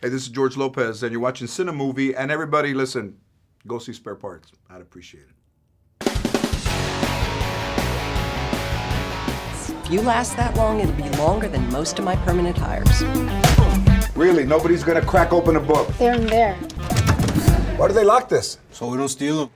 Hey, this is George Lopez, and you're watching CineMovie. And everybody, listen, go see Spare Parts. I'd appreciate it. If you last that long, it'll be longer than most of my permanent hires. Really, nobody's gonna crack open a book. They're in there. Why do they lock this? So we don't steal them.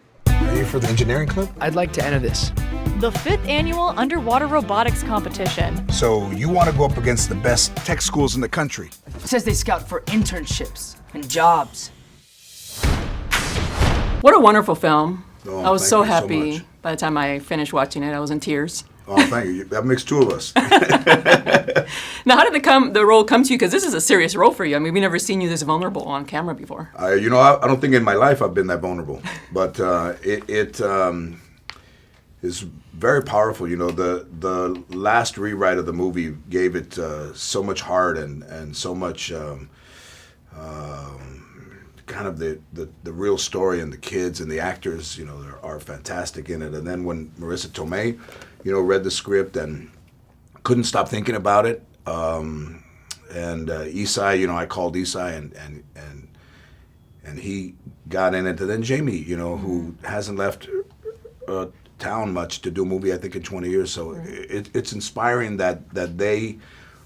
Are you for the engineering club? I'd like to enter this. The 5th annual underwater robotics competition. So you want to go up against the best tech schools in the country? It says they scout for internships and jobs. What a wonderful film. Oh, I was thank so you so happy. much. By the time I finished watching it, I was in tears. Oh, thank you. That makes two of us. Now, how did the role come to you? Because this is a serious role for you. I mean, we've never seen you this vulnerable on camera before. I don't think in my life I've been that vulnerable, but it is very powerful. You know, the last rewrite of the movie gave it so much heart and so much kind of the real story, and the kids and the actors, you know, are fantastic in it. And then when Marissa Tomei, you know, read the script and couldn't stop thinking about it, and Isai, you know, I called Isai and he got in it. And then Jamie, you know, who hasn't left town much to do a movie, I think, in 20 years. So it's inspiring that they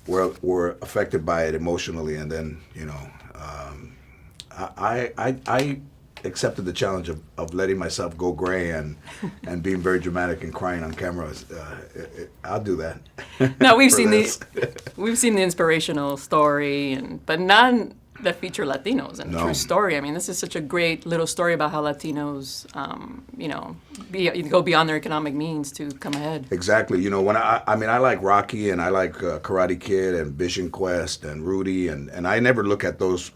were affected by it emotionally. And then, you know, I accepted the challenge of letting myself go gray and being very dramatic and crying on camera. I'll do that. Now we've seen the inspirational story, but none that feature Latinos and a true story. I mean, this is such a great little story about how Latinos, you know, go beyond their economic means to come ahead. Exactly. You know, when I like Rocky, and I like Karate Kid and Vision Quest and Rudy, and I never look at those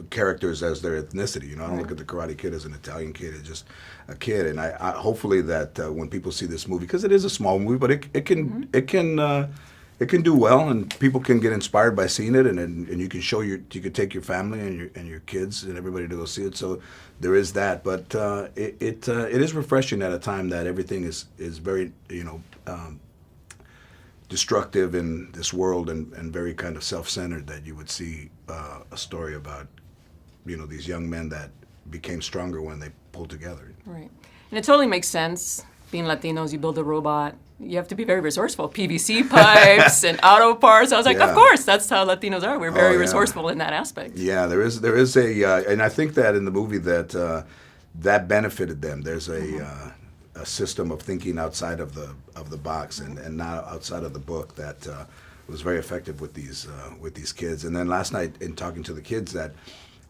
characters as their ethnicity. You know, I don't look at the Karate Kid as an Italian kid. It's just a kid. And I hopefully that when people see this movie, because it is a small movie, but it can do well, and people can get inspired by seeing it, and you can you can take your family and your kids and everybody to go see it. So there is that, but it is refreshing at a time that everything is very, you know, destructive in this world, and very kind of self-centered, that you would see a story about, you know, these young men that became stronger when they pulled together. Right. And it totally makes sense. Being Latinos, you build a robot, you have to be very resourceful. PVC pipes and auto parts. I was like, of course, that's how Latinos are. We're very resourceful in that aspect. Yeah, there is and I think that in the movie that benefited them. There's a system of thinking outside of the box and not outside of the book that was very effective with these kids. And then last night, in talking to the kids, that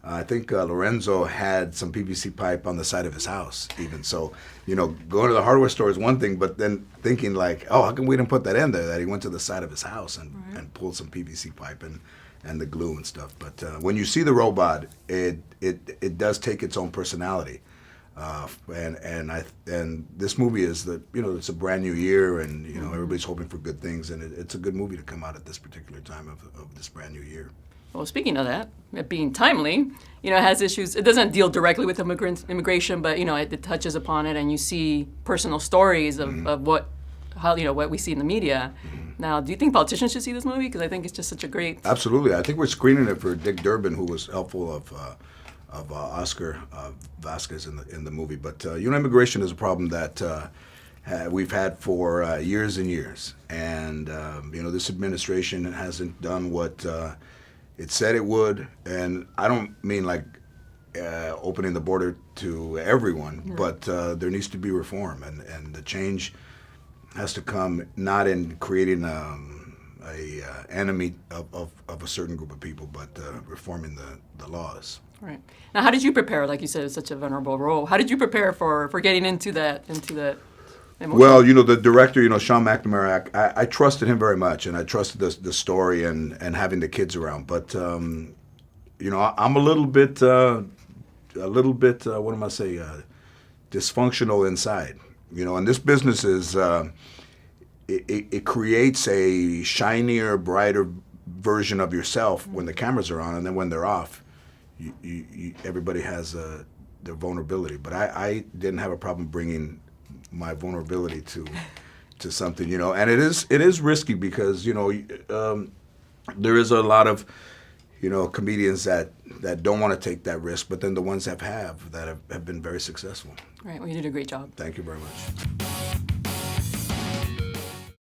I think Lorenzo had some PVC pipe on the side of his house, even. So, you know, going to the hardware store is one thing, but then thinking like, oh, how come we didn't put that in there? That he went to the side of his house and pulled some PVC pipe and the glue and stuff. But when you see the robot, it does take its own personality. And this movie is it's a brand new year, and you know, everybody's hoping for good things, and it's a good movie to come out at this particular time of this brand new year. Well, speaking of that, it being timely, you know, it has issues. It doesn't deal directly with immigration, but you know, it touches upon it, and you see personal stories of what we see in the media. Now, do you think politicians should see this movie? Because I think it's just such a great. Absolutely, I think we're screening it for Dick Durbin, who was helpful of Oscar Vasquez in the movie. But you know, immigration is a problem that we've had for years and years, and you know, this administration hasn't done what it said it would. And I don't mean like opening the border to everyone, but there needs to be reform, and the change has to come not in creating a enemy of a certain group of people, but reforming the laws. Right. Now, how did you prepare? Like you said, it's such a vulnerable role. How did you prepare for getting into that emotion? Well, you know, the director, you know, Sean McNamara, I trusted him very much, and I trusted the story and having the kids around. But you know, I'm a little bit what am I say, dysfunctional inside. You know, and this business is it creates a shinier, brighter version of yourself when the cameras are on, and then when they're off, everybody has their vulnerability. But I didn't have a problem bringing my vulnerability to something, you know. And it is risky because, you know, there is a lot of, comedians that don't want to take that risk, but then the ones that have been very successful. Right. Well, you did a great job. Thank you very much.